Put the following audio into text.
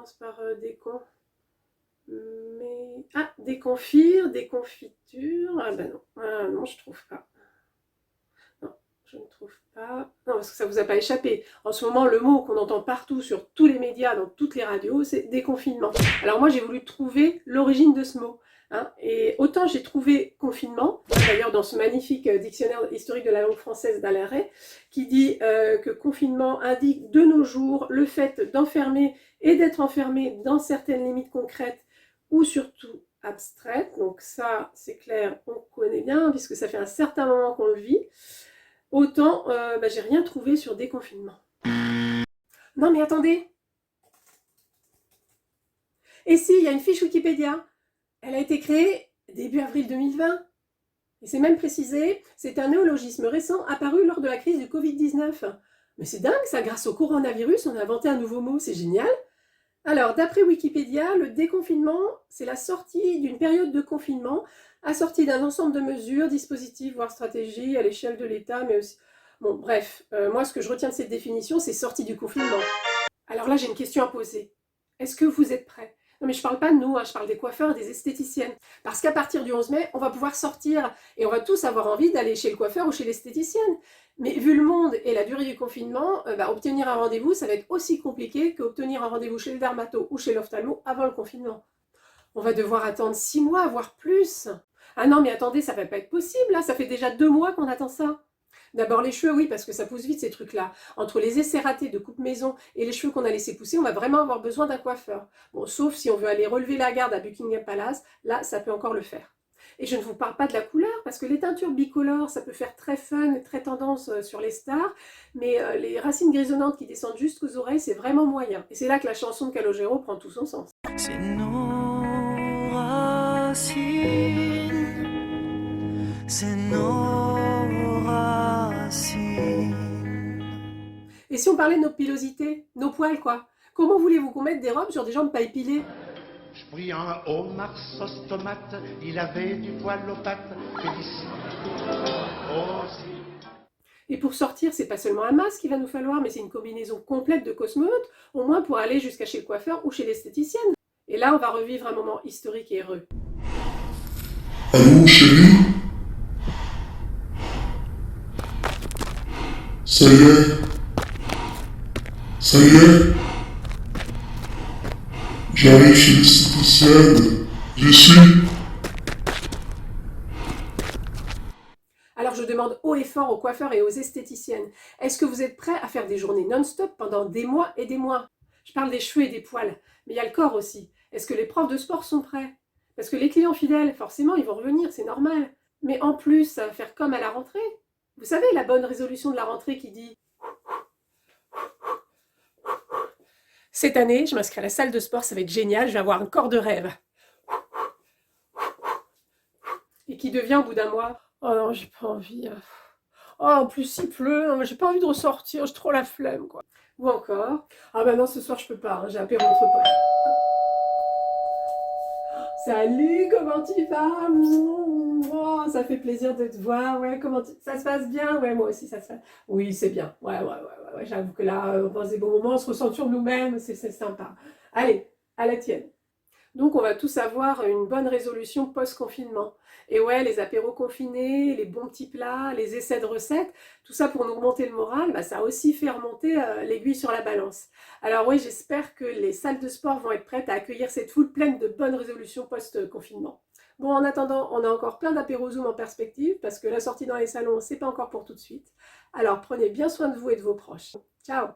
commence par décon. Mais... Ah, déconfire, déconfiture. Ah ben non, non, je trouve pas. Non, je ne trouve pas. Non, parce que ça vous a pas échappé. En ce moment, le mot qu'on entend partout sur tous les médias, dans toutes les radios, c'est déconfinement. Alors moi, j'ai voulu trouver l'origine de ce mot. Hein, et autant j'ai trouvé confinement, d'ailleurs dans ce magnifique dictionnaire historique de la langue française d'Alain Ray, qui dit que confinement indique de nos jours le fait d'enfermer et d'être enfermé dans certaines limites concrètes ou surtout abstraites. Donc ça, c'est clair, on connaît bien, puisque ça fait un certain moment qu'on le vit. Autant, j'ai rien trouvé sur déconfinement. Non mais attendez. Et si, il y a une fiche Wikipédia. Elle a été créée début avril 2020. Et c'est même précisé, c'est un néologisme récent apparu lors de la crise du Covid-19. Mais c'est dingue ça, grâce au coronavirus, on a inventé un nouveau mot, c'est génial. Alors, d'après Wikipédia, le déconfinement, c'est la sortie d'une période de confinement, assortie d'un ensemble de mesures, dispositifs, voire stratégies à l'échelle de l'État, mais aussi... Bon, bref, moi, ce que je retiens de cette définition, c'est sortie du confinement. Alors là, j'ai une question à poser. Est-ce que vous êtes prêts ? Non mais je parle pas de nous, je parle des coiffeurs et des esthéticiennes. Parce qu'à partir du 11 mai, on va pouvoir sortir et on va tous avoir envie d'aller chez le coiffeur ou chez l'esthéticienne. Mais vu le monde et la durée du confinement, obtenir un rendez-vous, ça va être aussi compliqué qu'obtenir un rendez-vous chez le dermato ou chez l'ophtalmo avant le confinement. On va devoir attendre 6 mois, voire plus. Ah non mais attendez, ça va pas être possible là, ça fait déjà 2 mois qu'on attend ça. D'abord les cheveux, oui, parce que ça pousse vite ces trucs-là. Entre les essais ratés de coupe maison et les cheveux qu'on a laissés pousser, on va vraiment avoir besoin d'un coiffeur. Bon, sauf si on veut aller relever la garde à Buckingham Palace, là, ça peut encore le faire. Et je ne vous parle pas de la couleur, parce que les teintures bicolores, ça peut faire très fun, très tendance sur les stars, mais les racines grisonnantes qui descendent jusqu'aux oreilles, c'est vraiment moyen. Et c'est là que la chanson de Calogero prend tout son sens. C'est nos racines, c'est nos racines. Et si on parlait de nos pilosités, nos poils quoi, comment voulez-vous qu'on mette des robes sur des jambes pas épilées? Je pris un homard sauce tomate, il avait du poil aux pattes, félicite. Aussi. Et pour sortir, c'est pas seulement un masque qu'il va nous falloir, mais c'est une combinaison complète de cosmonautes, au moins pour aller jusqu'à chez le coiffeur ou chez l'esthéticienne. Et là, on va revivre un moment historique et heureux. Allô, chérie? Ça y est? Ça y est? J'arrive chez l'esthéticienne. J'y suis. Alors je demande haut et fort aux coiffeurs et aux esthéticiennes, est-ce que vous êtes prêts à faire des journées non-stop pendant des mois et des mois? Je parle des cheveux et des poils, mais il y a le corps aussi. Est-ce que les profs de sport sont prêts? Parce que les clients fidèles, forcément, ils vont revenir, c'est normal. Mais en plus, ça va faire comme à la rentrée. Vous savez, la bonne résolution de la rentrée qui dit « Cette année, je m'inscris à la salle de sport, ça va être génial, je vais avoir un corps de rêve. » Et qui devient au bout d'un mois « Oh non, j'ai pas envie. Oh, en plus il pleut, j'ai pas envie de ressortir, j'ai trop la flemme, quoi. » Ou encore « Ah ben non, ce soir je peux pas, j'ai apéro entre potes. » Salut, comment tu vas? Oh, ça fait plaisir de te voir. Ouais, ça se passe bien? Ouais, moi aussi, ça se passe. Oui, c'est bien. Ouais, j'avoue que là, on passe des bons moments, on se ressent sur nous-mêmes, c'est sympa. Allez, à la tienne. Donc, on va tous avoir une bonne résolution post-confinement. Et ouais, les apéros confinés, les bons petits plats, les essais de recettes, tout ça pour nous remonter le moral, ça a aussi fait remonter l'aiguille sur la balance. Alors oui, j'espère que les salles de sport vont être prêtes à accueillir cette foule pleine de bonnes résolutions post-confinement. Bon, en attendant, on a encore plein d'apéros Zoom en perspective, parce que la sortie dans les salons, c'est pas encore pour tout de suite. Alors, prenez bien soin de vous et de vos proches. Ciao!